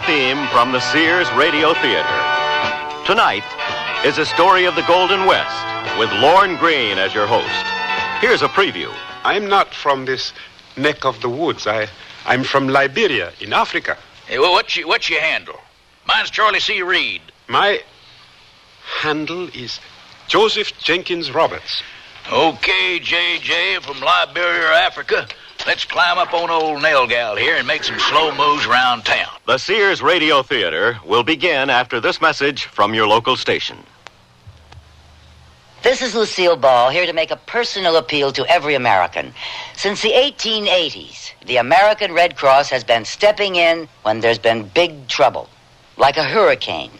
theme from the Sears Radio Theater. Tonight is a story of the Golden West with Lorne Greene as your host. Here's a preview. I'm not from this neck of the woods. I'm from Liberia in Africa. Hey, well, what's your handle? Mine's Charlie C. Reed. My handle is Joseph Jenkins Roberts. Okay, JJ, from Liberia, Africa. Let's climb up on old Nail Gal here and make some slow moves around town. The Sears Radio Theater will begin after this message from your local station. This is Lucille Ball, here to make a personal appeal to every American. Since the 1880s, the American Red Cross has been stepping in when there's been big trouble, like a hurricane.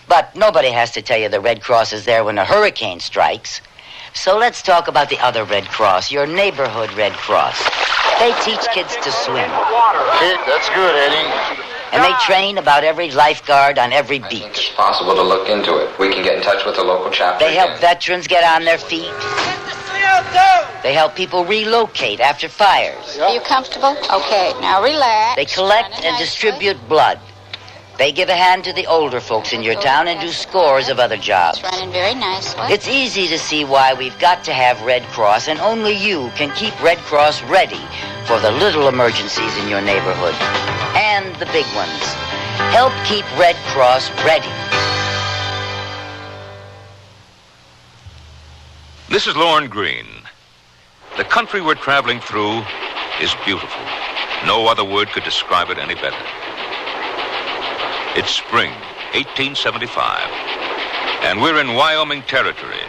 But nobody has to tell you the Red Cross is there when a hurricane strikes. So let's talk about the other Red Cross, your neighborhood Red Cross. They teach kids to swim. That's good, Eddie. And they train about every lifeguard on every beach. It's possible to look into it. We can get in touch with the local chapter. They help veterans get on their feet. They help people relocate after fires. Are you comfortable? Okay, now relax. They collect and distribute blood. They give a hand to the older folks in your town and do scores of other jobs. It's running very nicely. It's easy to see why we've got to have Red Cross, and only you can keep Red Cross ready for the little emergencies in your neighborhood. And the big ones. Help keep Red Cross ready. This is Lorne Greene. The country we're traveling through is beautiful. No other word could describe it any better. It's spring, 1875, and we're in Wyoming territory.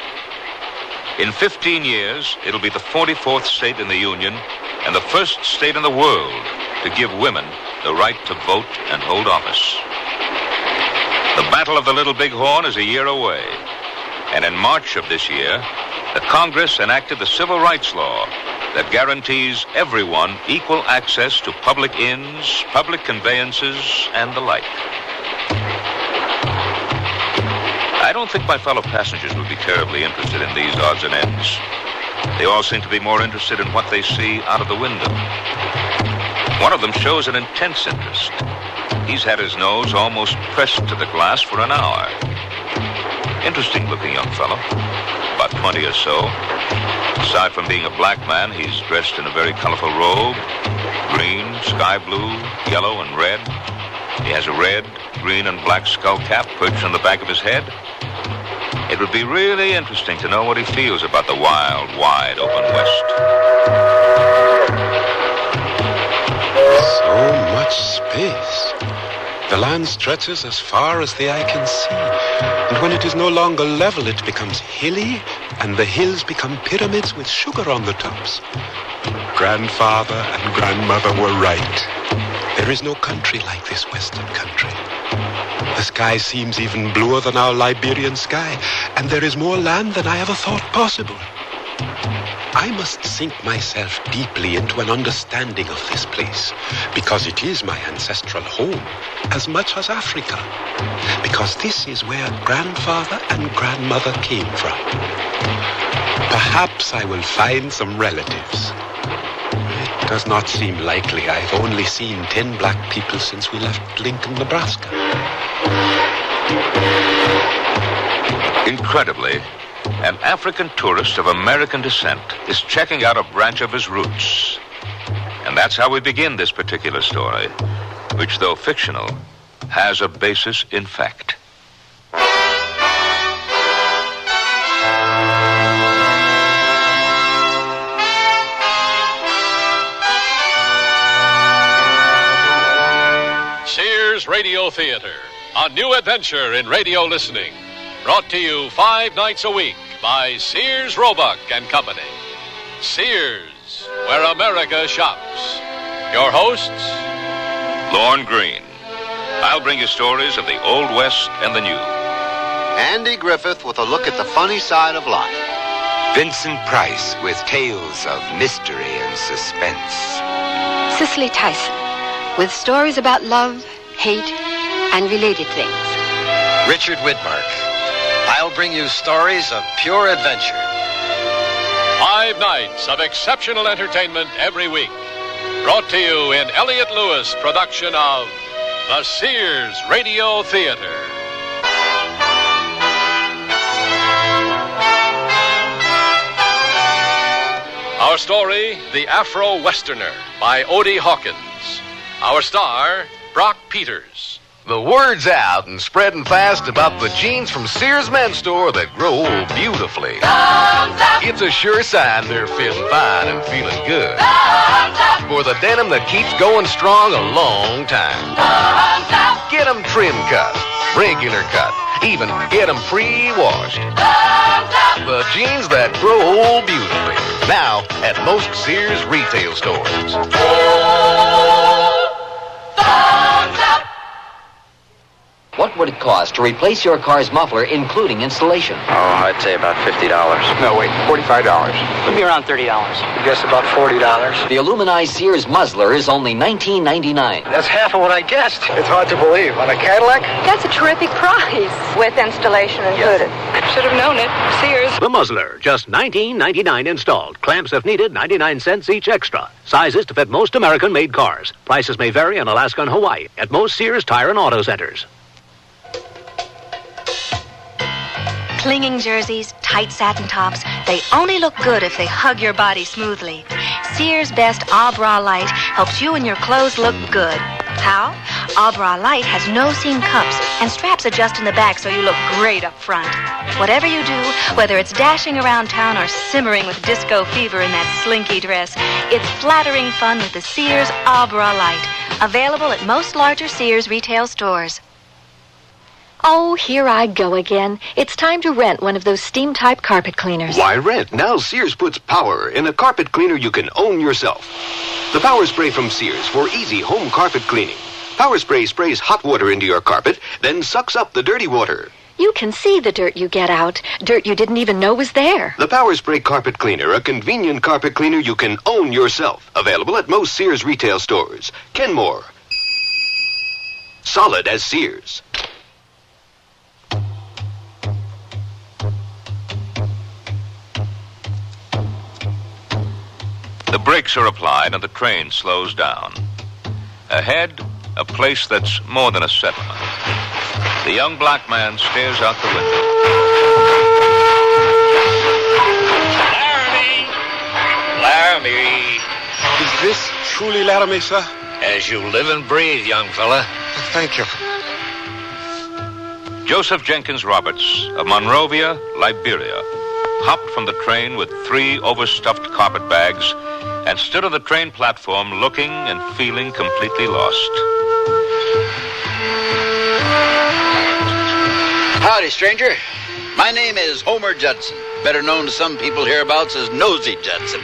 In 15 years, it'll be the 44th state in the Union and the first state in the world to give women the right to vote and hold office. The Battle of the Little Bighorn is a year away, and in March of this year, the Congress enacted the Civil Rights Law that guarantees everyone equal access to public inns, public conveyances, and the like. I don't think my fellow passengers would be terribly interested in these odds and ends. They all seem to be more interested in what they see out of the window. One of them shows an intense interest. He's had his nose almost pressed to the glass for an hour. Interesting-looking young fellow, about 20 or so. Aside from being a black man, he's dressed in a very colorful robe, green, sky blue, yellow, and red. He has a red, green, and black skull cap perched on the back of his head. It would be really interesting to know what he feels about the wild, wide open West. So much space. The land stretches as far as the eye can see. And when it is no longer level, it becomes hilly, and the hills become pyramids with sugar on the tops. Grandfather and grandmother were right. There is no country like this western country. The sky seems even bluer than our Liberian sky, and there is more land than I ever thought possible. I must sink myself deeply into an understanding of this place, because it is my ancestral home, as much as Africa, because this is where grandfather and grandmother came from. Perhaps I will find some relatives. It does not seem likely. I've only seen 10 black people since we left Lincoln, Nebraska. Incredibly, an African tourist of American descent is checking out a branch of his roots. And that's how we begin this particular story, which, though fictional, has a basis in fact. Sears Radio Theater, a new adventure in radio listening. Brought to you 5 nights a week by Sears Roebuck and Company. Sears, where America shops. Your hosts, Lorne Greene. I'll bring you stories of the Old West and the New. Andy Griffith with a look at the funny side of life. Vincent Price with tales of mystery and suspense. Cicely Tyson with stories about love, hate, and related things. Richard Widmark. I'll bring you stories of pure adventure. 5 nights of exceptional entertainment every week. Brought to you in Elliott Lewis production of the Sears Radio Theater. Our story, The Afro Westerner, by Odie Hawkins. Our star, Brock Peters. The word's out and spreading fast about the jeans from Sears Men's Store that grow beautifully. It's a sure sign they're feeling fine and feeling good. For the denim that keeps going strong a long time. Get them trim cut, regular cut, even get them pre-washed. The jeans that grow beautifully. Now at most Sears retail stores. What would it cost to replace your car's muffler, including installation? Oh, I'd say about $50. No, wait, $45. Would be around $30. I guess about $40. The aluminized Sears muzzler is only $19.99. That's half of what I guessed. It's hard to believe. On a Cadillac? That's a terrific price. With installation included. Should have known it. Sears. The muzzler, just $19.99 installed. Clamps, if needed, 99 cents each extra. Sizes to fit most American-made cars. Prices may vary in Alaska and Hawaii at most Sears Tire and Auto Centers. Clinging jerseys, tight satin tops, they only look good if they hug your body smoothly. Sears Best Abra Light helps you and your clothes look good. How? Abra Light has no seam cups, and straps adjust in the back so you look great up front. Whatever you do, whether it's dashing around town or simmering with disco fever in that slinky dress, it's flattering fun with the Sears Abra Light. Available at most larger Sears retail stores. Oh, here I go again. It's time to rent one of those steam-type carpet cleaners. Why rent? Now Sears puts power in a carpet cleaner you can own yourself. The Power Spray from Sears for easy home carpet cleaning. Power Spray sprays hot water into your carpet, then sucks up the dirty water. You can see the dirt you get out. Dirt you didn't even know was there. The Power Spray Carpet Cleaner, a convenient carpet cleaner you can own yourself. Available at most Sears retail stores. Kenmore. Solid as Sears. The brakes are applied and the train slows down. Ahead, a place that's more than a settlement. The young black man stares out the window. Laramie. Is this truly Laramie, sir? As you live and breathe, young fella. Thank you. Joseph Jenkins Roberts of Monrovia, Liberia, hopped from the train with 3 overstuffed carpet bags and stood on the train platform looking and feeling completely lost. Howdy, stranger. My name is Homer Judson, better known to some people hereabouts as Nosy Judson.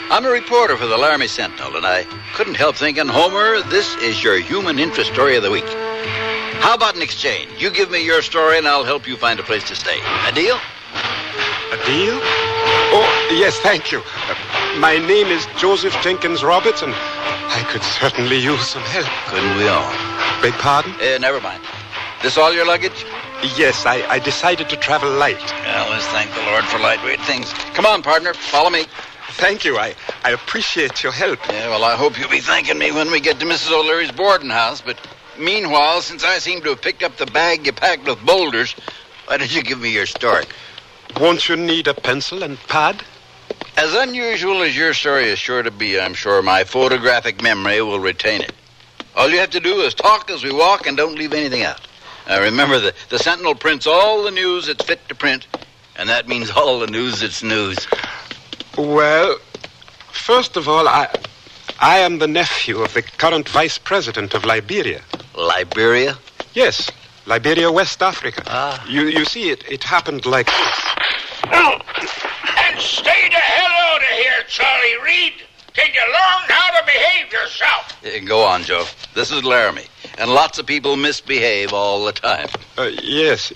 I'm a reporter for the Laramie Sentinel, and I couldn't help thinking, Homer, this is your human interest story of the week. How about an exchange? You give me your story, and I'll help you find a place to stay. A deal? A deal? Oh, yes, thank you. My name is Joseph Jenkins Roberts, and I could certainly use some help. Couldn't we all? Beg pardon? Never mind. This all your luggage? Yes, I decided to travel light. Well, let's thank the Lord for lightweight things. Come on, partner. Follow me. Thank you. I appreciate your help. Yeah, well, I hope you'll be thanking me when we get to Mrs. O'Leary's boarding house. But meanwhile, since I seem to have picked up the bag you packed with boulders, why don't you give me your story? Won't you need a pencil and pad? As unusual as your story is sure to be, I'm sure my photographic memory will retain it. All you have to do is talk as we walk and don't leave anything out. Now, remember, the Sentinel prints all the news it's fit to print, and that means all the news it's news. Well, first of all, I am the nephew of the current vice president of Liberia. Liberia? Yes, Liberia, West Africa. Ah. You see, it happened like this. And stay the hell out of here, Charlie Reed. Till you learn how to behave yourself. Go on, Joe. This is Laramie, and lots of people misbehave all the time. Yes,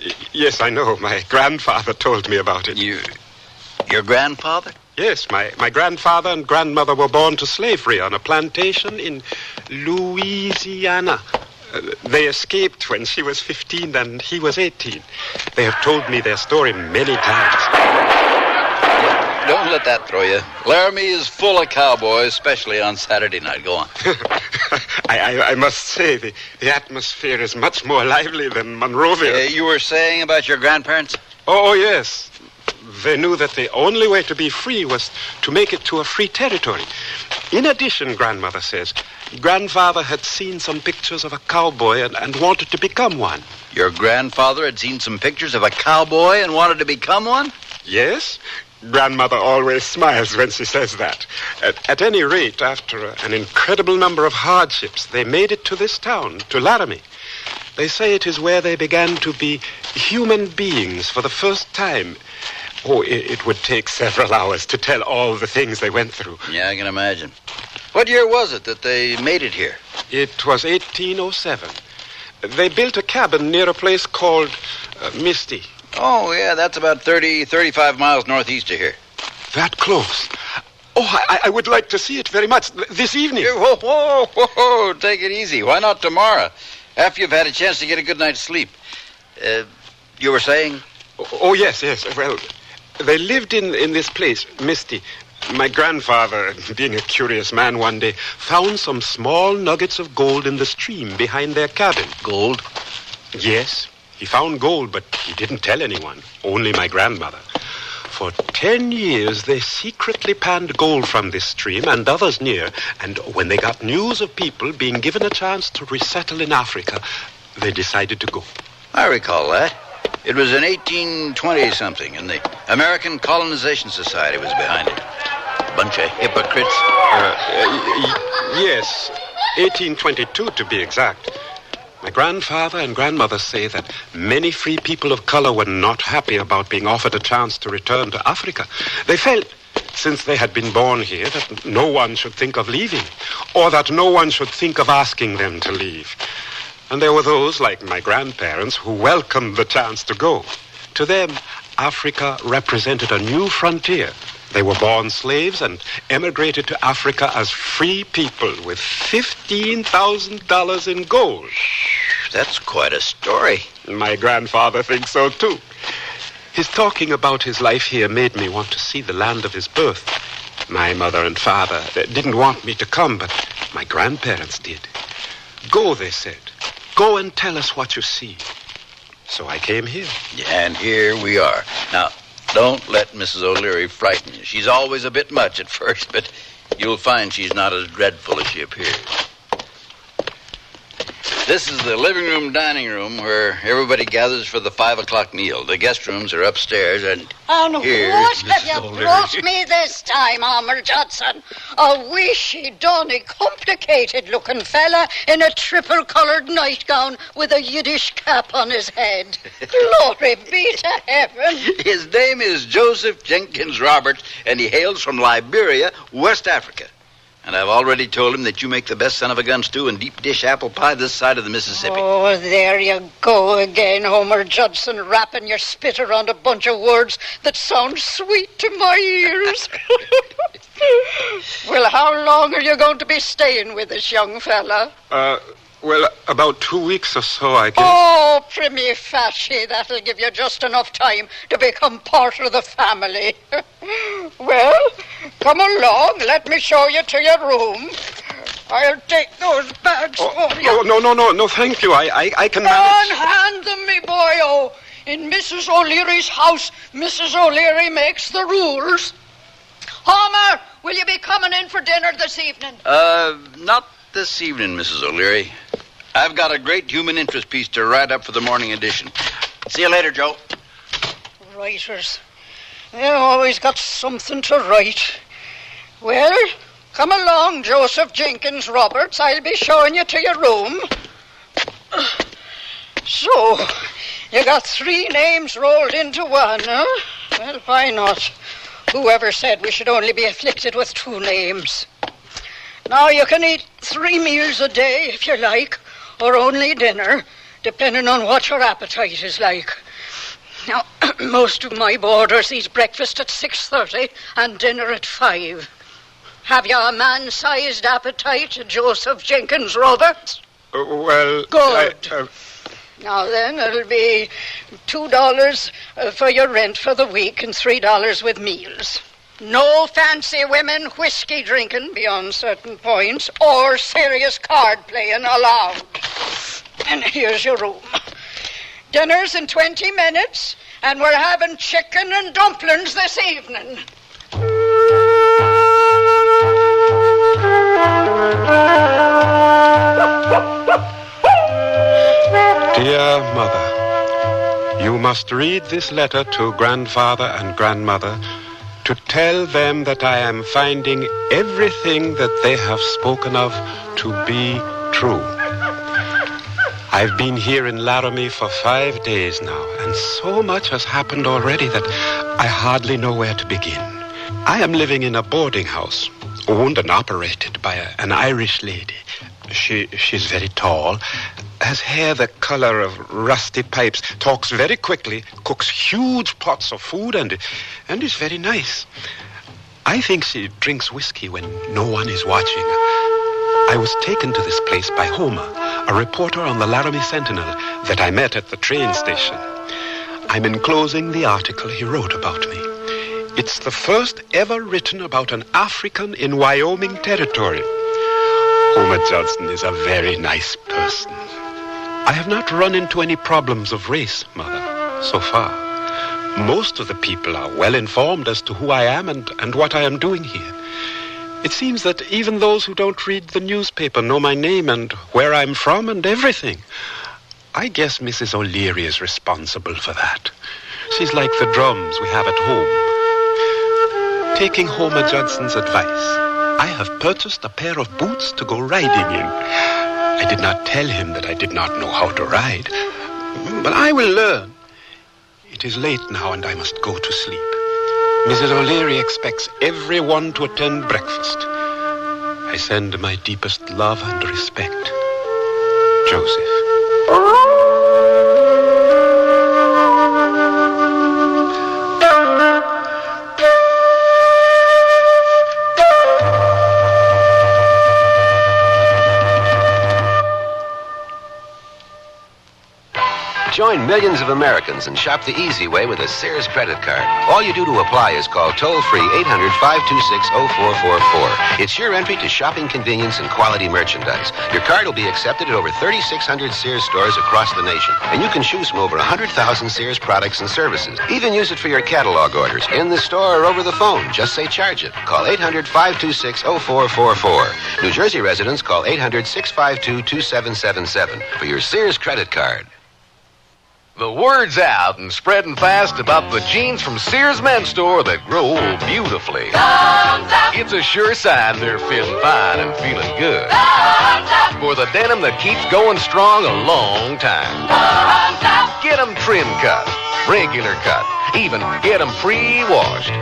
I know. My grandfather told me about it. Your grandfather? Yes, my grandfather and grandmother were born to slavery on a plantation in Louisiana. They escaped when she was 15 and he was 18. They have told me their story many times. Don't let that throw you. Laramie is full of cowboys, especially on Saturday night. Go on. I must say, the atmosphere is much more lively than Monrovia. You were saying about your grandparents? Oh, yes. They knew that the only way to be free was to make it to a free territory. In addition, Grandmother says, Grandfather had seen some pictures of a cowboy and wanted to become one. Your grandfather had seen some pictures of a cowboy and wanted to become one? Yes. Grandmother always smiles when she says that. At any rate, after an incredible number of hardships, they made it to this town, to Laramie. They say it is where they began to be human beings for the first time. Oh, it would take several hours to tell all the things they went through. Yeah, I can imagine. What year was it that they made it here? It was 1807. They built a cabin near a place called Misty. Oh, yeah, that's about 35 miles northeast of here. That close? Oh, I would like to see it very much this evening. Whoa, take it easy. Why not tomorrow? After you've had a chance to get a good night's sleep. You were saying? Oh, yes. Well, they lived in this place, Misty. My grandfather, being a curious man one day, found some small nuggets of gold in the stream behind their cabin. Gold? Yes. He found gold, but he didn't tell anyone, only my grandmother. For 10 years, they secretly panned gold from this stream and others near, and when they got news of people being given a chance to resettle in Africa, they decided to go. I recall that. It was in 1820-something, and the American Colonization Society was behind it. A bunch of hypocrites. Yes, 1822 to be exact. My grandfather and grandmother say that many free people of color were not happy about being offered a chance to return to Africa. They felt, since they had been born here, that no one should think of leaving, or that no one should think of asking them to leave. And there were those, like my grandparents, who welcomed the chance to go. To them, Africa represented a new frontier. They were born slaves and emigrated to Africa as free people with $15,000 in gold. That's quite a story. My grandfather thinks so, too. His talking about his life here made me want to see the land of his birth. My mother and father didn't want me to come, but my grandparents did. Go, they said. Go and tell us what you see. So I came here. Yeah, and here we are. Now, don't let Mrs. O'Leary frighten you. She's always a bit much at first, but you'll find she's not as dreadful as she appears. This is the living room, dining room, where everybody gathers for the 5 o'clock meal. The guest rooms are upstairs, and here's what Mrs. have you O'Leary. brought me this time, Homer Judson? A wishy-donny, complicated-looking fella in a triple-coloured nightgown with a Yiddish cap on his head. Glory be to heaven. His name is Joseph Jenkins Roberts, and he hails from Liberia, West Africa. And I've already told him that you make the best son-of-a-gun stew and deep dish apple pie this side of the Mississippi. Oh, there you go again, Homer Judson, wrapping your spit around a bunch of words that sound sweet to my ears. Well, how long are you going to be staying with this young fella? Well, about 2 weeks or so, I guess. Oh, primi facie, that'll give you just enough time to become part of the family. Well, come along, let me show you to your room. I'll take those bags for you. Oh, no, thank you. I can manage. Unhand them, me boy. Oh, in Mrs. O'Leary's house, Mrs. O'Leary makes the rules. Homer, will you be coming in for dinner this evening? Not this evening, Mrs. O'Leary. I've got a great human interest piece to write up for the morning edition. See you later, Joe. Writers. They always got something to write. Well, come along, Joseph Jenkins Roberts. I'll be showing you to your room. So, you got 3 names rolled into one, huh? Well, why not? Whoever said we should only be afflicted with 2 names? Now, you can eat 3 meals a day if you like, or only dinner, depending on what your appetite is like. Now, most of my boarders eat breakfast at 6:30 and dinner at 5. Have you a man-sized appetite, Joseph Jenkins Roberts? Well... Good. Now then, it'll be $2 for your rent for the week and $3 with meals. No fancy women whiskey drinking beyond certain points or serious card playing allowed. And here's your room. Dinner's in 20 minutes, and we're having chicken and dumplings this evening. Dear Mother, you must read this letter to Grandfather and Grandmother to tell them that I am finding everything that they have spoken of to be true. I've been here in Laramie for 5 days now, and so much has happened already that I hardly know where to begin. I am living in a boarding house, owned and operated by an Irish lady. She's very tall, has hair the color of rusty pipes, talks very quickly, cooks huge pots of food, and is very nice. I think she drinks whiskey when no one is watching. I was taken to this place by Homer, a reporter on the Laramie Sentinel that I met at the train station. I'm enclosing the article he wrote about me. It's the first ever written about an African in Wyoming territory. Homer Judson is a very nice person. I have not run into any problems of race, Mother, so far. Most of the people are well informed as to who I am and what I am doing here. It seems that even those who don't read the newspaper know my name and where I'm from and everything. I guess Mrs. O'Leary is responsible for that. She's like the drums we have at home. Taking Homer Judson's advice, I have purchased a pair of boots to go riding in. I did not tell him that I did not know how to ride, but I will learn. It is late now and I must go to sleep. Mrs. O'Leary expects everyone to attend breakfast. I send my deepest love and respect. Joseph. Join millions of Americans and shop the easy way with a Sears credit card. All you do to apply is call toll-free 800-526-0444. It's your entry to shopping convenience and quality merchandise. Your card will be accepted at over 3,600 Sears stores across the nation. And you can choose from over 100,000 Sears products and services. Even use it for your catalog orders, in the store or over the phone. Just say charge it. Call 800-526-0444. New Jersey residents call 800-652-2777 for your Sears credit card. The word's out and spreading fast about the jeans from Sears Men's Store that grow beautifully. It's a sure sign they're feeling fine and feeling good. For the denim that keeps going strong a long time. Get them trim cut, regular cut, even get them pre-washed.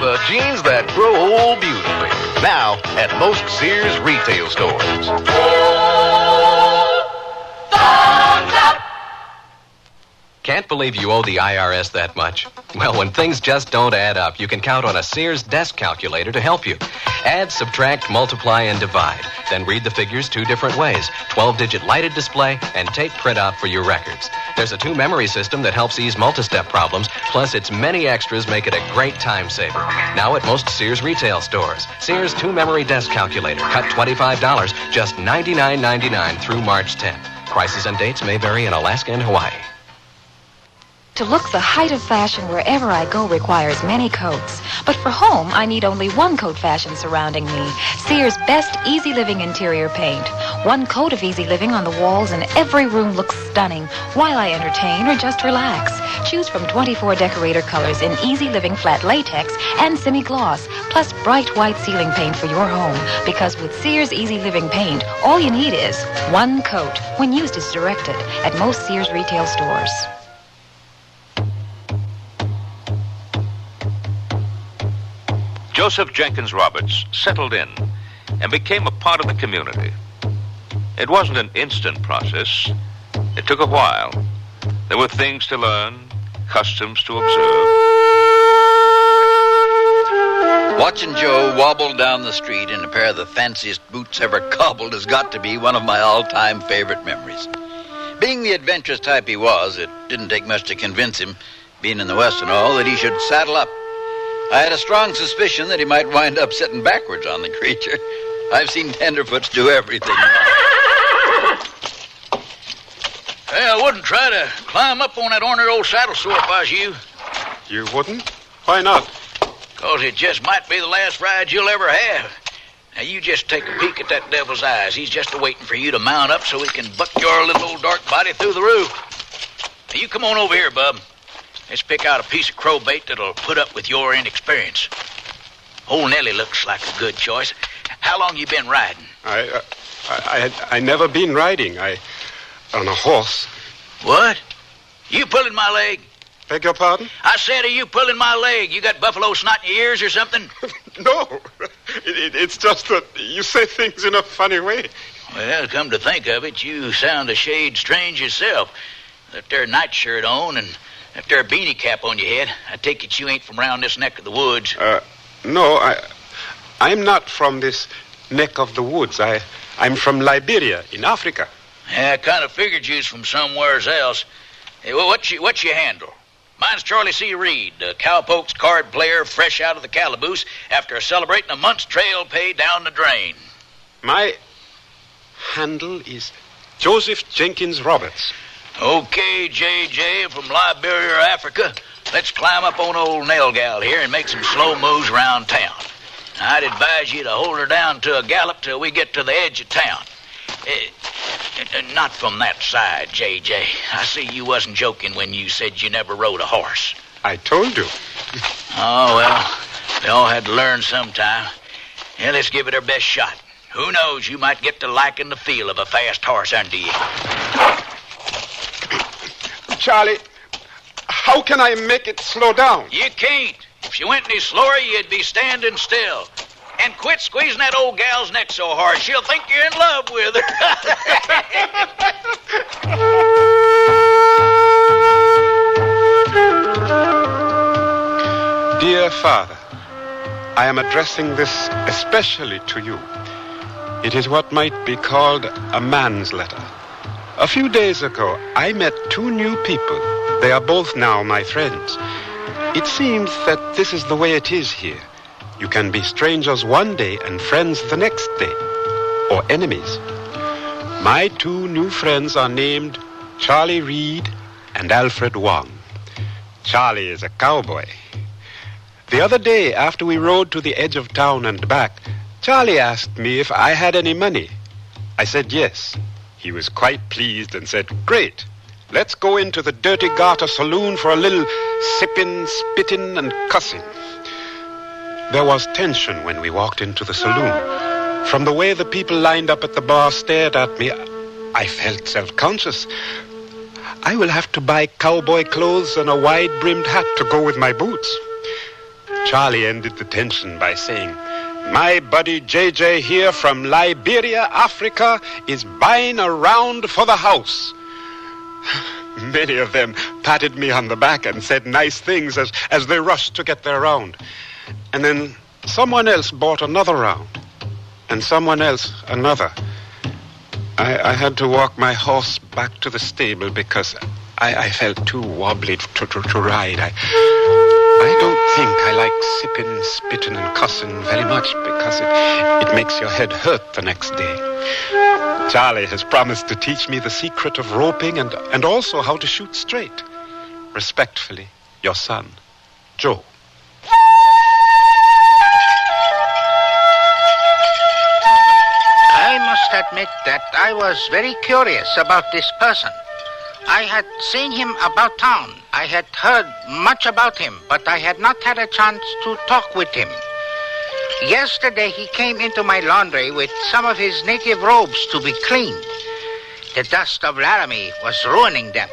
The jeans that grow beautifully. Now at most Sears retail stores. Can't believe you owe the IRS that much? Well, when things just don't add up, you can count on a Sears desk calculator to help you. Add, subtract, multiply, and divide. Then read the figures 2 different ways. 12-digit lighted display and tape printout for your records. There's a 2-memory system that helps ease multi-step problems, plus its many extras make it a great time saver. Now at most Sears retail stores. Sears 2-memory desk calculator. Cut $25, just $99.99 through March 10th. Prices and dates may vary in Alaska and Hawaii. To look the height of fashion wherever I go requires many coats. But for home, I need only one coat fashion surrounding me. Sears' best Easy Living interior paint. One coat of Easy Living on the walls and every room looks stunning while I entertain or just relax. Choose from 24 decorator colors in Easy Living flat latex and semi-gloss, plus bright white ceiling paint for your home. Because with Sears Easy Living paint, all you need is one coat when used as directed at most Sears retail stores. Joseph Jenkins Roberts settled in and became a part of the community. It wasn't an instant process. It took a while. There were things to learn, customs to observe. Watching Joe wobble down the street in a pair of the fanciest boots ever cobbled has got to be one of my all-time favorite memories. Being the adventurous type he was, it didn't take much to convince him, being in the West and all, that he should saddle up. I had a strong suspicion that he might wind up sitting backwards on the creature. I've seen tenderfoots do everything. Hey, I wouldn't try to climb up on that ornery old saddle sore if I was you. You wouldn't? Why not? 'Cause it just might be the last ride you'll ever have. Now, you just take a peek at that devil's eyes. He's just a-waiting for you to mount up so he can buck your little old dark body through the roof. Now, you come on over here, bub. Let's pick out a piece of crow bait that'll put up with your inexperience. Old Nellie looks like a good choice. How long you been riding? I never been riding. On a horse. What? You pulling my leg? Beg your pardon? I said, are you pulling my leg? You got buffalo snot in your ears or something? No. It's just that you say things in a funny way. Well, come to think of it, you sound a shade strange yourself. That there nightshirt on and that there beanie cap on your head. I take it you ain't from round this neck of the woods. No, I'm not from this neck of the woods. I'm from Liberia in Africa. Yeah, I kind of figured you was from somewheres else. Hey, well, what's your handle? Mine's Charlie C. Reed, a cowpokes card player fresh out of the calaboose after celebrating a month's trail pay down the drain. My handle is Joseph Jenkins Roberts. Okay, J.J. from Liberia, Africa. Let's climb up on old Nail Gal here and make some slow moves around town. I'd advise you to hold her down to a gallop till we get to the edge of town. Not from that side, J.J. I see you wasn't joking when you said you never rode a horse. I told you. Oh, well, they all had to learn sometime. Yeah, let's give it our best shot. Who knows, you might get to liking the feel of a fast horse under you. Charlie, how can I make it slow down? You can't. If she went any slower, you'd be standing still. And quit squeezing that old gal's neck so hard. She'll think you're in love with her. Dear Father, I am addressing this especially to you. It is what might be called a man's letter. A few days ago, I met two new people. They are both now my friends. It seems that this is the way it is here. You can be strangers one day and friends the next day, or enemies. My two new friends are named Charlie Reed and Alfred Wong. Charlie is a cowboy. The other day, after we rode to the edge of town and back, Charlie asked me if I had any money. I said yes. He was quite pleased and said, "Great. Let's go into the Dirty Garter Saloon for a little sipping, spitting, and cussing." There was tension when we walked into the saloon. From the way the people lined up at the bar stared at me, I felt self-conscious. I will have to buy cowboy clothes and a wide-brimmed hat to go with my boots. Charlie ended the tension by saying, "My buddy J.J. here from Liberia, Africa, is buying a round for the house." Many of them patted me on the back and said nice things as they rushed to get their round. And then someone else bought another round, and someone else another. I had to walk my horse back to the stable because I felt too wobbly to ride. I don't think I like sipping, spitting, and cussing very much because it makes your head hurt the next day. Charlie has promised to teach me the secret of roping and also how to shoot straight. Respectfully, your son, Joe. I must admit that I was very curious about this person. I had seen him about town. I had heard much about him, but I had not had a chance to talk with him. Yesterday he came into my laundry with some of his native robes to be cleaned. The dust of Laramie was ruining them.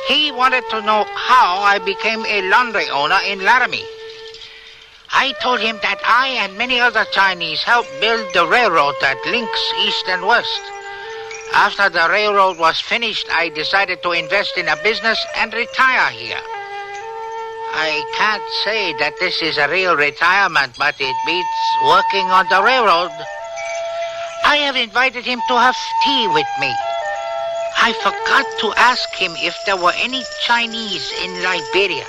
He wanted to know how I became a laundry owner in Laramie. I told him that I and many other Chinese helped build the railroad that links east and west. After the railroad was finished, I decided to invest in a business and retire here. I can't say that this is a real retirement, but it beats working on the railroad. I have invited him to have tea with me. I forgot to ask him if there were any Chinese in Liberia.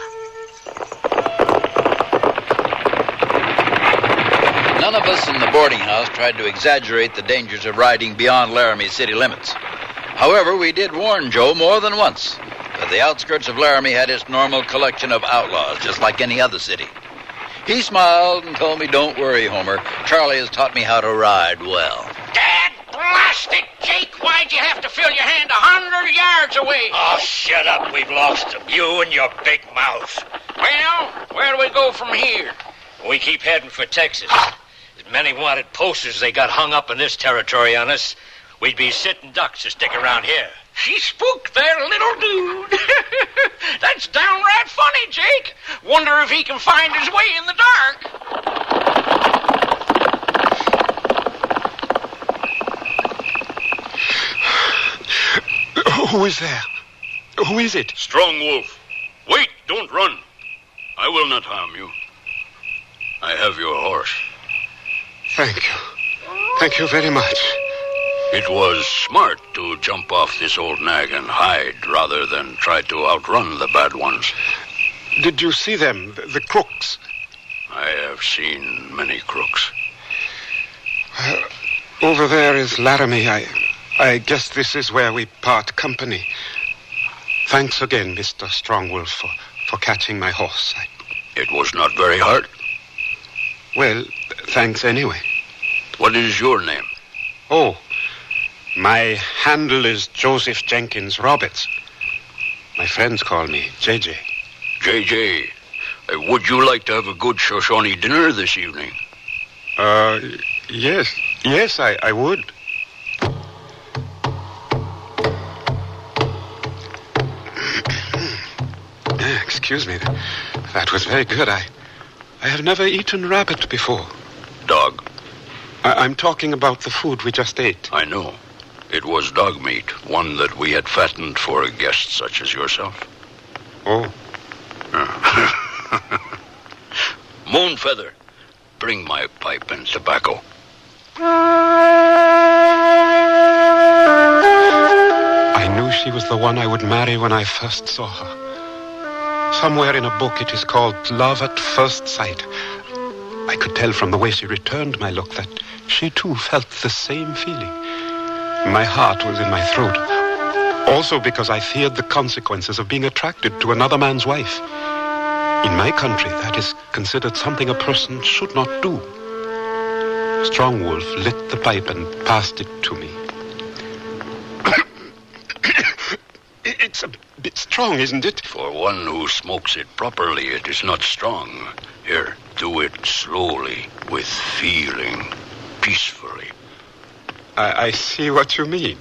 None of us in the boarding house tried to exaggerate the dangers of riding beyond Laramie's city limits. However, we did warn Joe more than once that the outskirts of Laramie had its normal collection of outlaws, just like any other city. He smiled and told me, "Don't worry, Homer. Charlie has taught me how to ride well." Dad blast it, Jake! Why'd you have to fill your hand 100 yards away? Oh, shut up. We've lost him. You and your big mouth. Well, where do we go from here? We keep heading for Texas. As many wanted posters they got hung up in this territory on us, we'd be sitting ducks to stick around here. She spooked that little dude. That's downright funny, Jake. Wonder if he can find his way in the dark. Who is there? Who is it? Strong Wolf. Wait, don't run. I will not harm you. I have your horse. Thank you. Thank you very much. It was smart to jump off this old nag and hide rather than try to outrun the bad ones. Did you see them, the crooks? I have seen many crooks. Over there is Laramie. I guess this is where we part company. Thanks again, Mr. Strongwolf, for catching my horse. It was not very hard. Well, thanks anyway. What is your name? Oh, my handle is Joseph Jenkins Roberts. My friends call me JJ. JJ, would you like to have a good Shoshone dinner this evening? Yes. Yes, I would. Excuse me. That was very good. I have never eaten rabbit before. Dog? I'm talking about the food we just ate. I know. It was dog meat, one that we had fattened for a guest such as yourself. Oh. Moonfeather, bring my pipe and tobacco. I knew she was the one I would marry when I first saw her. Somewhere in a book it is called Love at First Sight. I could tell from the way she returned my look that she too felt the same feeling. My heart was in my throat. Also because I feared the consequences of being attracted to another man's wife. In my country, that is considered something a person should not do. Strongwolf lit the pipe and passed it to me. It's a bit strong, isn't it? For one who smokes it properly, it is not strong. Here, do it slowly, with feeling, peacefully. I see what you mean.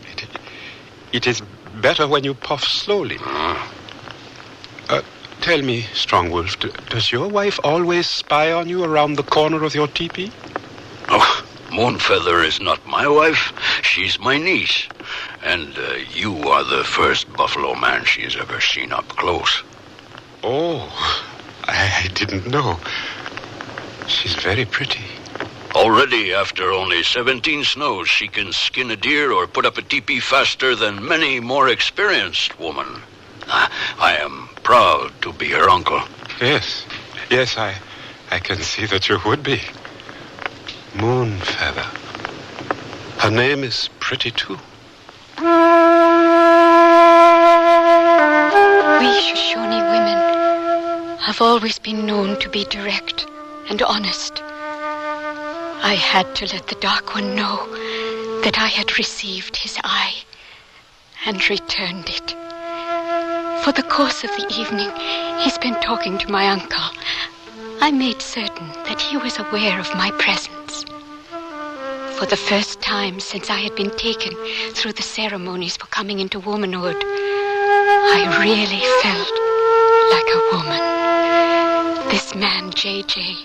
It is better when you puff slowly. Tell me, Strongwolf, does your wife always spy on you around the corner of your teepee? Oh, Moonfeather is not my wife. She's my niece. And you are the first buffalo man she has ever seen up close. Oh, I didn't know. She's very pretty. Already, after only 17 snows, she can skin a deer or put up a teepee faster than many more experienced women. I am proud to be her uncle. Yes, I can see that you would be. Moonfeather. Her name is pretty, too. We Shoshone women have always been known to be direct and honest. I had to let the Dark One know that I had received his eye and returned it. For the course of the evening, he's been talking to my uncle. I made certain that he was aware of my presence. For the first time since I had been taken through the ceremonies for coming into womanhood, I really felt like a woman. This man, JJ,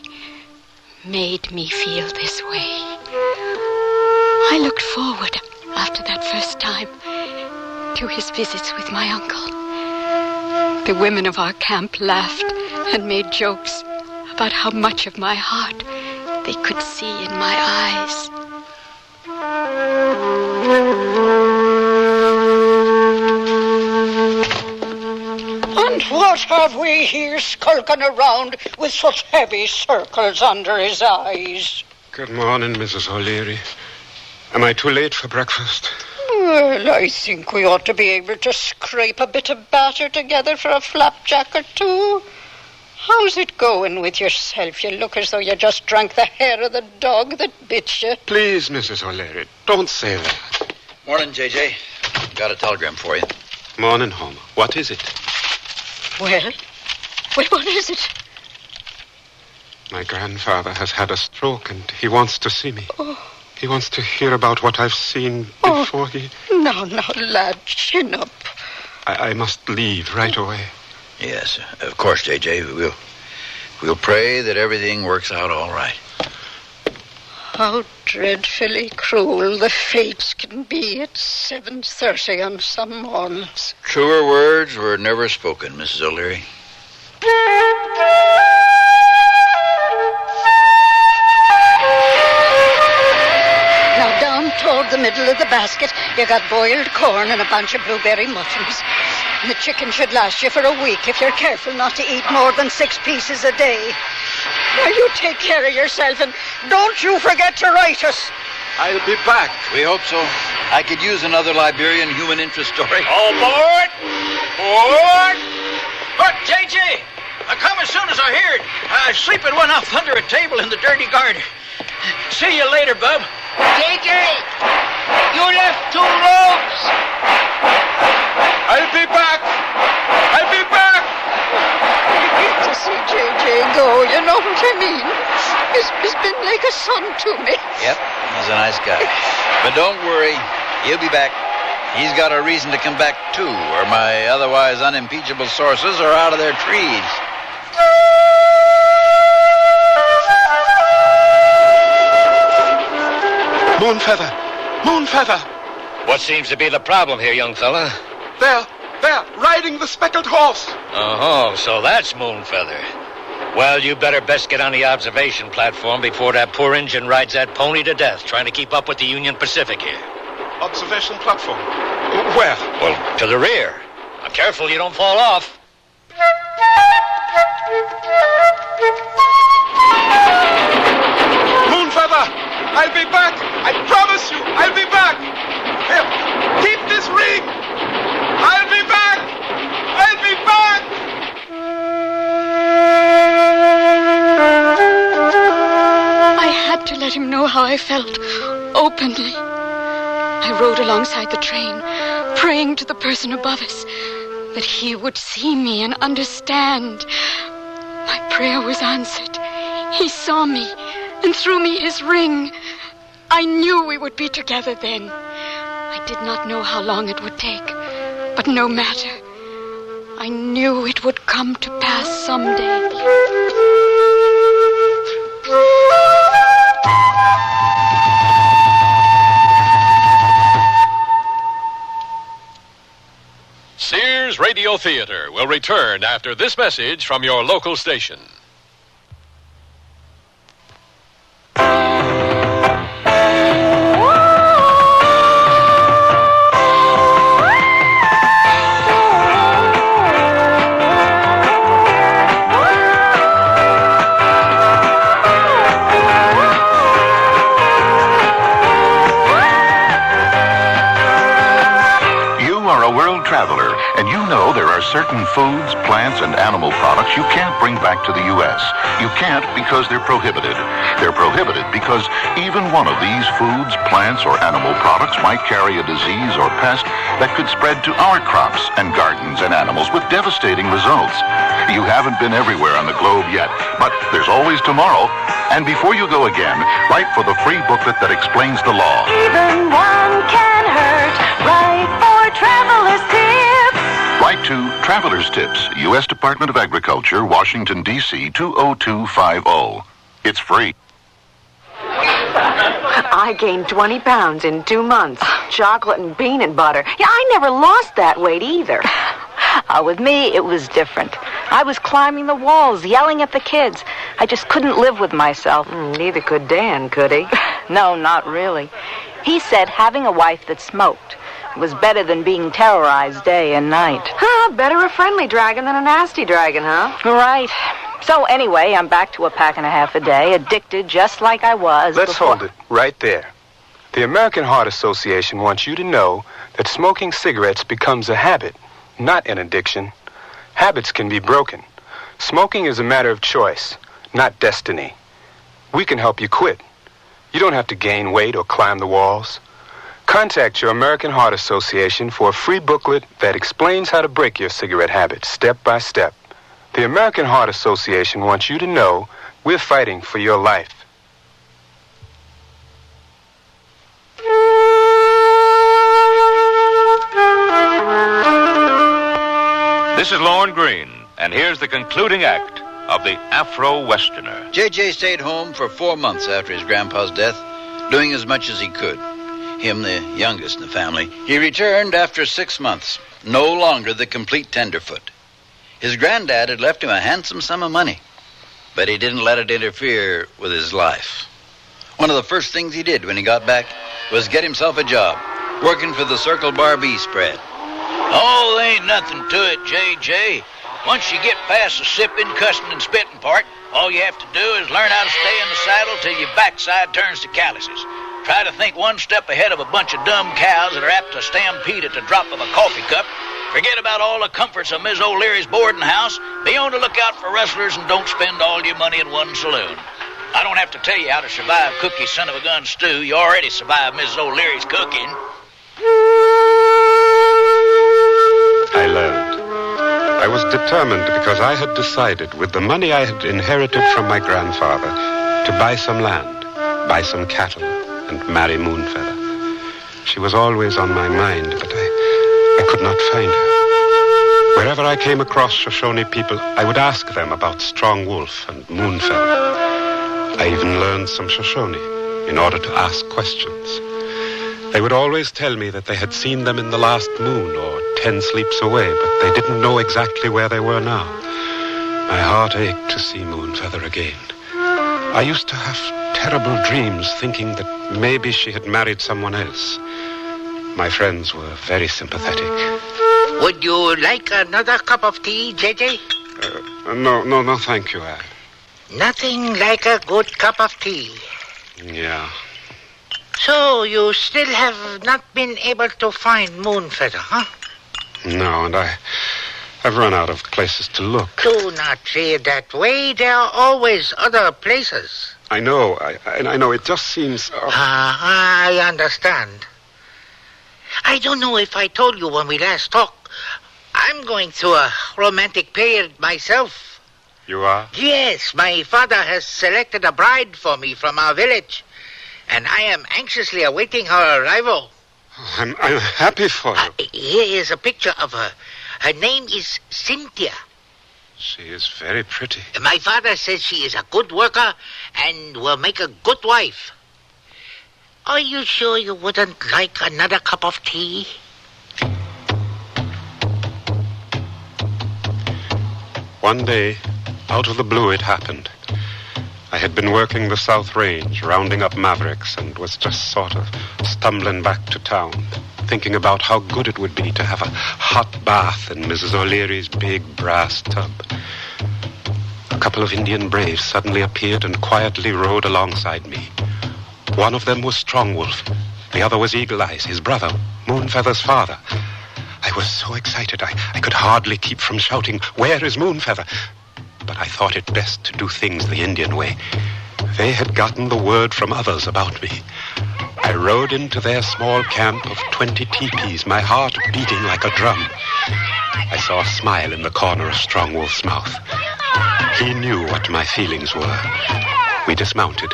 made me feel this way. I looked forward, after that first time, to his visits with my uncle. The women of our camp laughed and made jokes about how much of my heart they could see in my eyes. And what have we here skulking around with such heavy circles under his eyes? Good morning, Mrs. O'Leary. Am I too late for breakfast? Well, I think we ought to be able to scrape a bit of batter together for a flapjack or two. How's it going with yourself? You look as though you just drank the hair of the dog that bit you. Please, Mrs. O'Leary, don't say that. Morning, J.J. Got a telegram for you. Morning, Homer. What is it? Well, what is it? My grandfather has had a stroke and he wants to see me. Oh. He wants to hear about what I've seen before he... Now, lad, chin up. I must leave right away. Yes, of course, J.J. We'll pray that everything works out all right. How dreadfully cruel the fates can be at 7:30 on some mornings. Truer words were never spoken, Mrs. O'Leary. Now, down toward the middle of the basket, you got boiled corn and a bunch of blueberry muffins. And the chicken should last you for a week if you're careful not to eat more than 6 pieces a day. Now, you take care of yourself, and don't you forget to write us. I'll be back. We hope so. I could use another Liberian human interest story. All aboard! Board! But, J.J., I come as soon as I heard. Sleeping one up under a table in the dirty garden. See you later, bub. J.J., you left 2 ropes. I'll be back. I'll be back. I hate to see J.J. go, you know what I mean? He's been like a son to me. Yep, he's a nice guy. But don't worry, he'll be back. He's got a reason to come back, too, or my otherwise unimpeachable sources are out of their trees. Moonfeather! Moonfeather! What seems to be the problem here, young fella? There, riding the speckled horse. Oh, so that's Moonfeather. Well, you better best get on the observation platform before that poor engine rides that pony to death, trying to keep up with the Union Pacific here. Observation platform? Where? Well, to the rear. Now, careful you don't fall off. Moonfeather! I'll be back! I promise you, I'll be back! Here, keep this ring! I'll be back! I'll be back! I had to let him know how I felt, openly. I rode alongside the train, praying to the person above us that he would see me and understand. My prayer was answered. He saw me and threw me his ring. I knew we would be together then. I did not know how long it would take, but no matter. I knew it would come to pass someday. Sears Radio Theater will return after this message from your local station. Traveler, and you know there are certain foods, plants, and animal products you can't bring back to the U.S. You can't because they're prohibited. They're prohibited because even one of these foods, plants, or animal products might carry a disease or pest that could spread to our crops and gardens and animals with devastating results. You haven't been everywhere on the globe yet, but there's always tomorrow. And before you go again, write for the free booklet that explains the law. Even one can hurt. Write for Traveler's Tips. Write to Traveler's Tips, U.S. Department of Agriculture, Washington, D.C. 20250. It's free. I gained 20 pounds in 2 months. Chocolate and peanut butter. Yeah, I never lost that weight either. With me, it was different. I was climbing the walls, yelling at the kids. I just couldn't live with myself. Neither could Dan, could he? No, not really. He said having a wife that smoked was better than being terrorized day and night. Better a friendly dragon than a nasty dragon, huh? Right. So anyway, I'm back to a pack and a half a day, addicted just like I was Let's before. hold it right there. The American Heart Association wants you to know that smoking cigarettes becomes a habit, not an addiction. Habits can be broken. Smoking is a matter of choice, not destiny. We can help you quit. You don't have to gain weight or climb the walls. Contact your American Heart Association for a free booklet that explains how to break your cigarette habit step by step. The American Heart Association wants you to know we're fighting for your life. This is Lorne Green, and here's the concluding act of the Afro Westerner. J.J. stayed home for 4 months after his grandpa's death, doing as much as he could. Him, the youngest in the family. He returned after 6 months, no longer the complete tenderfoot. His granddad had left him a handsome sum of money, but he didn't let it interfere with his life. One of the first things he did when he got back was get himself a job, working for the Circle Bar B spread. Oh, there ain't nothing to it, J.J. Once you get past the sipping, cussing, and spitting part, all you have to do is learn how to stay in the saddle till your backside turns to calluses. Try to think one step ahead of a bunch of dumb cows that are apt to stampede at the drop of a coffee cup. Forget about all the comforts of Miss O'Leary's boarding house. Be on the lookout for rustlers and don't spend all your money in one saloon. I don't have to tell you how to survive Cookie's son-of-a-gun stew. You already survived Mrs. O'Leary's cooking. I learned. I was determined because I had decided, with the money I had inherited from my grandfather, to buy some land, buy some cattle, and marry Moonfeather. She was always on my mind, but I could not find her. Wherever I came across Shoshone people, I would ask them about Strong Wolf and Moonfeather. I even learned some Shoshone in order to ask questions. They would always tell me that they had seen them in the last moon or 10 sleeps away, but they didn't know exactly where they were now. My heart ached to see Moonfeather again. I used to have terrible dreams thinking that maybe she had married someone else. My friends were very sympathetic. Would you like another cup of tea, J.J.? No, thank you, Al. Nothing like a good cup of tea. Yeah. So you still have not been able to find Moonfeather, huh? No, and I've run out of places to look. Do not say that way. There are always other places. I know. I know. It just seems... I understand. I don't know if I told you when we last talked. I'm going through a romantic period myself. You are? Yes, my father has selected a bride for me from our village, and I am anxiously awaiting her arrival. I'm happy for you. Here is a picture of her. Her name is Cynthia. She is very pretty. My father says she is a good worker and will make a good wife. Are you sure you wouldn't like another cup of tea? One day, out of the blue, it happened. I had been working the South Range, rounding up mavericks, and was just sort of stumbling back to town, thinking about how good it would be to have a hot bath in Mrs. O'Leary's big brass tub. A couple of Indian braves suddenly appeared and quietly rode alongside me. One of them was Strong Wolf. The other was Eagle Eyes, his brother, Moonfeather's father. I was so excited I could hardly keep from shouting, "Where is Moonfeather?" But I thought it best to do things the Indian way. They had gotten the word from others about me. I rode into their small camp of 20 teepees, my heart beating like a drum. I saw a smile in the corner of Strong Wolf's mouth. He knew what my feelings were. We dismounted,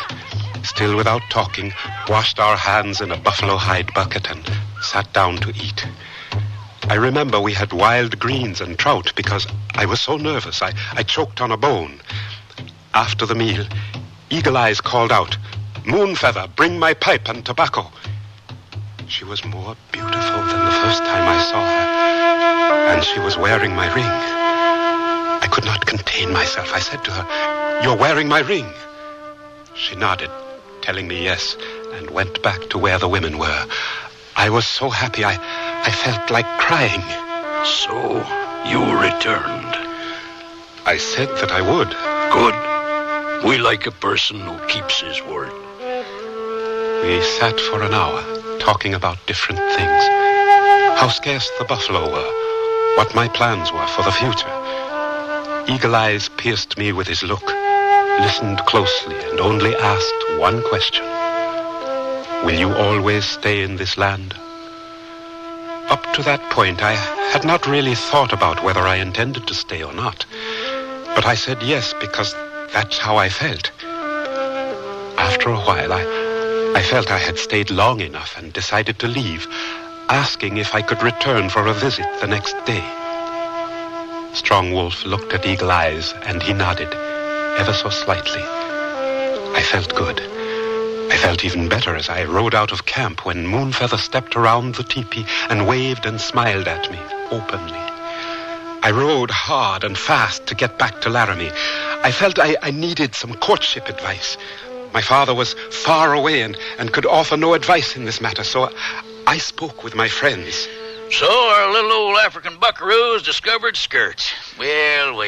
still without talking, washed our hands in a buffalo hide bucket and sat down to eat. I remember we had wild greens and trout because I was so nervous I choked on a bone. After the meal, Eagle Eyes called out, "Moonfeather, bring my pipe and tobacco." She was more beautiful than the first time I saw her, and she was wearing my ring. I could not contain myself. I said to her, "You're wearing my ring." She nodded, telling me yes, and went back to where the women were. I was so happy I felt like crying. So, you returned. I said that I would. Good. We like a person who keeps his word. We sat for an hour, talking about different things. How scarce the buffalo were, what my plans were for the future. Eagle Eyes pierced me with his look, listened closely, and only asked one question. Will you always stay in this land? Up to that point, I had not really thought about whether I intended to stay or not. But I said yes, because that's how I felt. After a while, I felt I had stayed long enough and decided to leave, asking if I could return for a visit the next day. Strong Wolf looked at Eagle Eyes, and he nodded, ever so slightly. I felt good. I felt even better as I rode out of camp when Moonfeather stepped around the teepee and waved and smiled at me openly. I rode hard and fast to get back to Laramie. I felt I needed some courtship advice. My father was far away and could offer no advice in this matter, so I spoke with my friends. So our little old African buckaroo has discovered skirts. Well.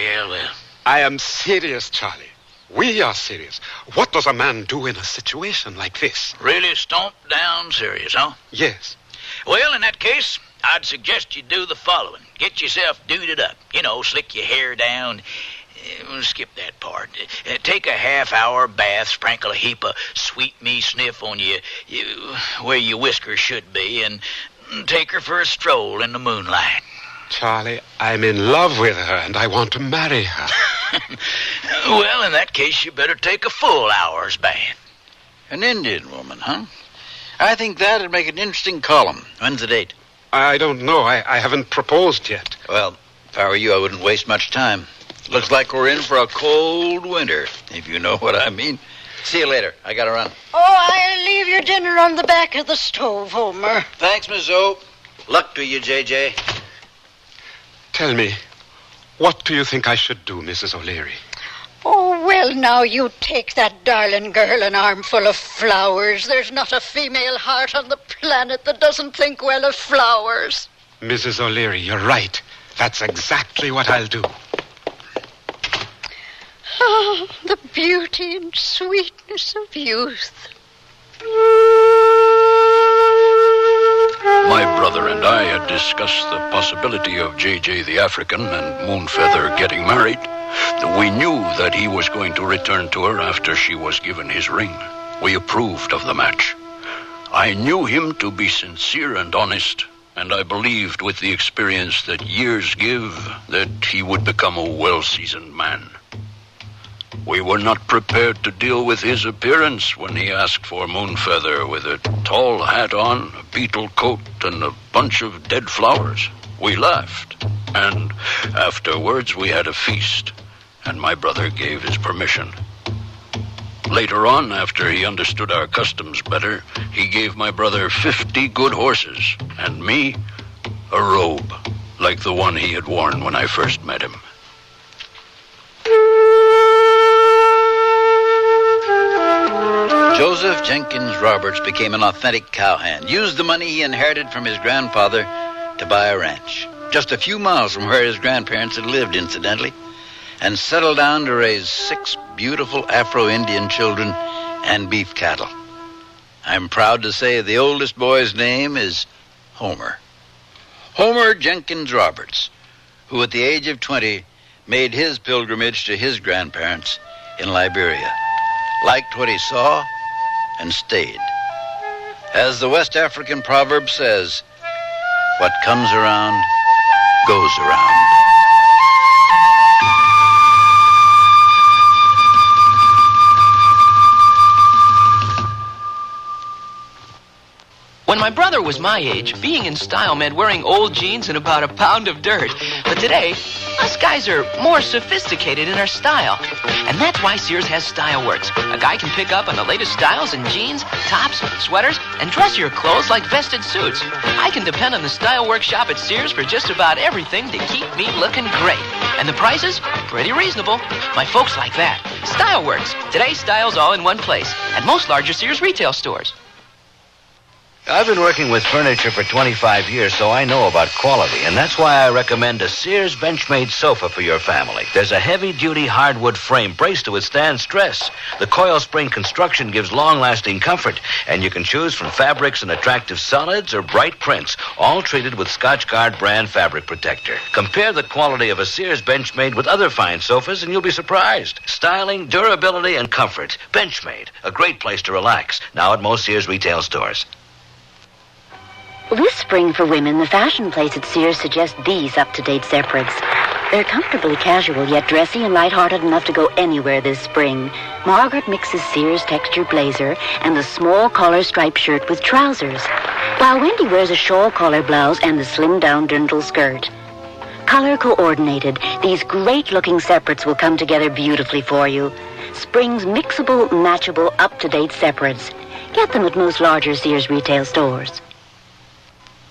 I am serious, Charlie. We are serious. What does a man do in a situation like this? Really stomp down serious, huh? Yes. Well, in that case, I'd suggest you do the following. Get yourself duded up. Slick your hair down. Skip that part. Take a half-hour bath, sprinkle a heap of sweet me sniff on you where your whiskers should be, and take her for a stroll in the moonlight. Charlie, I'm in love with her, and I want to marry her. Well, in that case, you better take a full hour's bath. An Indian woman, huh? I think that'd make an interesting column. When's the date? I don't know. I haven't proposed yet. Well, if I were you, I wouldn't waste much time. Looks like we're in for a cold winter, if you know what I mean. See you later. I gotta run. Oh, I'll leave your dinner on the back of the stove, Homer. Thanks, Miss O. Luck to you, J.J. Tell me, what do you think I should do, Mrs. O'Leary? Oh, well, now you take that darling girl an armful of flowers. There's not a female heart on the planet that doesn't think well of flowers. Mrs. O'Leary, you're right. That's exactly what I'll do. Oh, the beauty and sweetness of youth. My brother and I had discussed the possibility of J.J. the African and Moonfeather getting married. We knew that he was going to return to her after she was given his ring. We approved of the match. I knew him to be sincere and honest, and I believed with the experience that years give that he would become a well-seasoned man. We were not prepared to deal with his appearance when he asked for Moonfeather with a tall hat on, a beetle coat, and a bunch of dead flowers. We laughed, and afterwards we had a feast, and my brother gave his permission. Later on, after he understood our customs better, he gave my brother 50 good horses, and me a robe, like the one he had worn when I first met him. Joseph Jenkins Roberts became an authentic cowhand, used the money he inherited from his grandfather to buy a ranch, just a few miles from where his grandparents had lived, incidentally, and settled down to raise 6 beautiful Afro-Indian children and beef cattle. I'm proud to say the oldest boy's name is Homer. Homer Jenkins Roberts, who at the age of 20 made his pilgrimage to his grandparents in Liberia, liked what he saw, and stayed. As the West African proverb says, what comes around goes around. When my brother was my age, being in style meant wearing old jeans and about a pound of dirt. But today, us guys are more sophisticated in our style. And that's why Sears has Style Works. A guy can pick up on the latest styles in jeans, tops, sweaters, and dressier clothes like vested suits. I can depend on the Style Works shop at Sears for just about everything to keep me looking great. And the prices? Pretty reasonable. My folks like that. Style Works. Today's style's all in one place. At most larger Sears retail stores. I've been working with furniture for 25 years, so I know about quality, and that's why I recommend a Sears Benchmade sofa for your family. There's a heavy-duty hardwood frame braced to withstand stress. The coil spring construction gives long-lasting comfort, and you can choose from fabrics and attractive solids or bright prints, all treated with Scotchgard brand fabric protector. Compare the quality of a Sears Benchmade with other fine sofas, and you'll be surprised. Styling, durability, and comfort. Benchmade, a great place to relax. Now at most Sears retail stores. This spring for women, the fashion place at Sears suggests these up-to-date separates. They're comfortably casual, yet dressy and lighthearted enough to go anywhere this spring. Margaret mixes Sears texture blazer and the small collar striped shirt with trousers, while Wendy wears a shawl collar blouse and the slimmed-down dirndl skirt. Color coordinated, these great-looking separates will come together beautifully for you. Spring's mixable, matchable, up-to-date separates. Get them at most larger Sears retail stores.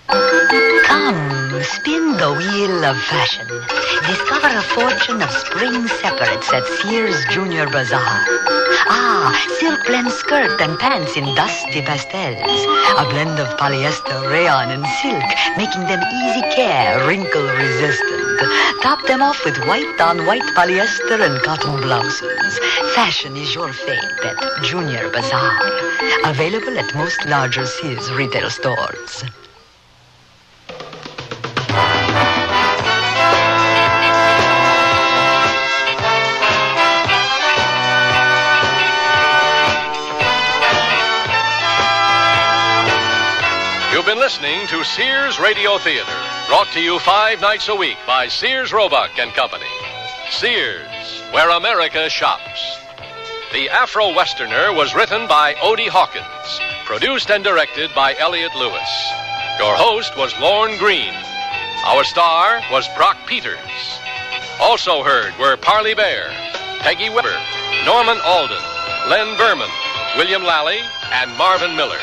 Come, spin the wheel of fashion. Discover a fortune of spring separates at Sears Junior Bazaar. Silk blend skirt and pants in dusty pastels. A blend of polyester, rayon, and silk, making them easy care, wrinkle resistant. Top them off with white-on-white polyester and cotton blouses. Fashion is your fate at Junior Bazaar. Available at most larger Sears retail stores. You've been listening to Sears Radio Theater, brought to you 5 nights a week by Sears Roebuck and Company. Sears, where America shops. The Afro-Westerner was written by Odie Hawkins, produced and directed by Elliott Lewis. Your host was Lorne Green. Our star was Brock Peters. Also heard were Parley Bear, Peggy Weber, Norman Alden, Len Berman, William Lally, and Marvin Miller.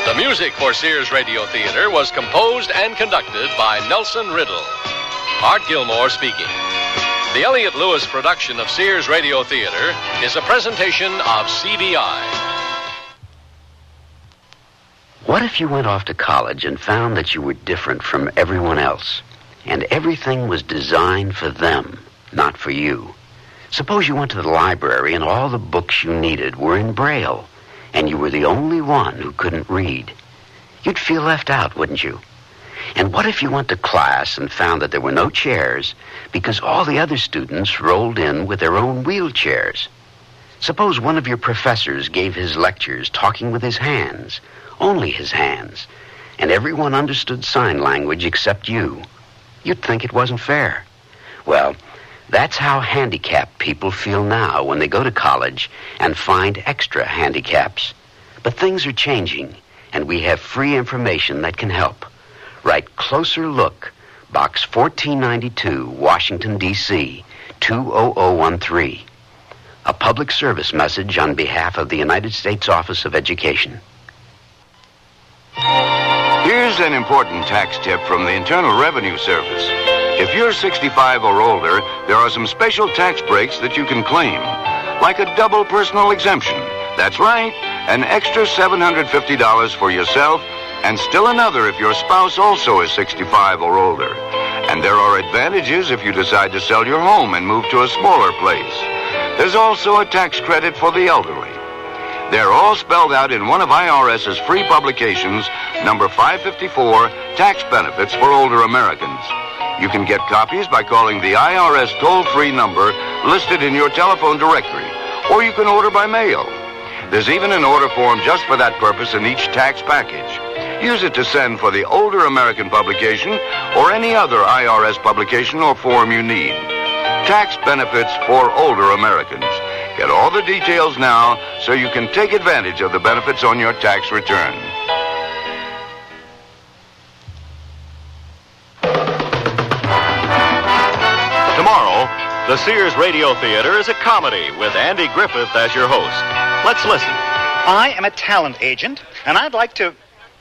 The music for Sears Radio Theater was composed and conducted by Nelson Riddle. Art Gilmore speaking. The Elliott Lewis production of Sears Radio Theater is a presentation of CBI. What if you went off to college and found that you were different from everyone else, and everything was designed for them, not for you? Suppose you went to the library and all the books you needed were in Braille, and you were the only one who couldn't read. You'd feel left out, wouldn't you? And what if you went to class and found that there were no chairs because all the other students rolled in with their own wheelchairs? Suppose one of your professors gave his lectures talking with his hands, only his hands, and everyone understood sign language except you. You'd think it wasn't fair. Well, that's how handicapped people feel now when they go to college and find extra handicaps. But things are changing, and we have free information that can help. Write Closer Look, Box 1492, Washington, D.C., 20013. A public service message on behalf of the United States Office of Education. Here's an important tax tip from the Internal Revenue Service. If you're 65 or older, there are some special tax breaks that you can claim, like a double personal exemption. That's right, an extra $750 for yourself, and still another if your spouse also is 65 or older. And there are advantages if you decide to sell your home and move to a smaller place. There's also a tax credit for the elderly. They're all spelled out in one of IRS's free publications, number 554, Tax Benefits for Older Americans. You can get copies by calling the IRS toll-free number listed in your telephone directory, or you can order by mail. There's even an order form just for that purpose in each tax package. Use it to send for the Older American publication or any other IRS publication or form you need. Tax Benefits for Older Americans. Get all the details now so you can take advantage of the benefits on your tax return. Tomorrow, the Sears Radio Theater is a comedy with Andy Griffith as your host. Let's listen. I am a talent agent, and I'd like to,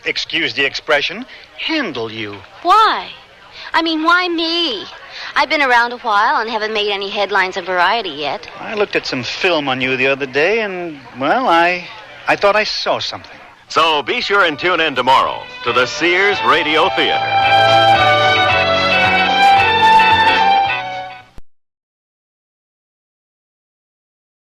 excuse the expression, handle you. Why? I mean, why me? I've been around a while and haven't made any headlines of Variety yet. I looked at some film on you the other day, and, well, I thought I saw something. So be sure and tune in tomorrow to the Sears Radio Theater.